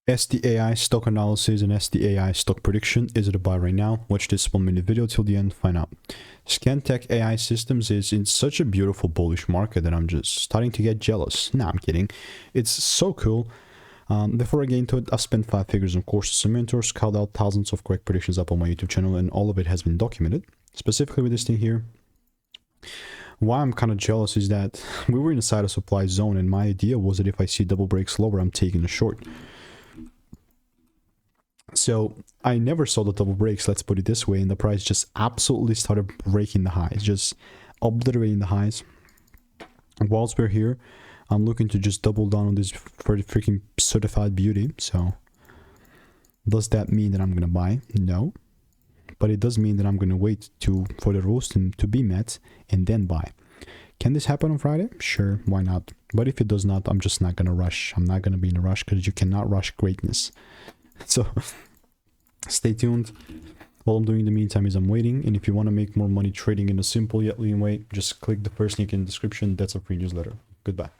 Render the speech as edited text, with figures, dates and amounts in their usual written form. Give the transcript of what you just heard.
STAI stock analysis and STAI stock prediction. Is it a buy right now? Watch this 1 minute video till the end, find out. ScanTech AI systems is in such a beautiful bullish market that I'm just starting to get jealous. Nah, I'm kidding. It's so cool. Before I get into it, I've spent 5 figures on courses and mentors, called out thousands of correct predictions up on my YouTube channel, and all of it has been documented. Specifically with this thing here, why I'm kind of jealous is that we were inside a supply zone, and my idea was that if I see double breaks lower, I'm taking a short. So I never saw the double breaks, let's put it this way, and the price just absolutely started breaking the highs, just obliterating the highs. Whilst we're here, I'm looking to just double down on this pretty freaking certified beauty. So does that mean that I'm gonna buy? No, but it does mean that I'm gonna wait for the roasting to be met and then buy. Can this happen on Friday? Sure, why not? But if it does not, I'm just not gonna rush. I'm not gonna be in a rush, because you cannot rush greatness. So stay tuned. What I'm doing in the meantime is I'm waiting, and if you want to make more money trading in a simple yet lean way, just click the first link in the description. That's a free newsletter. Goodbye.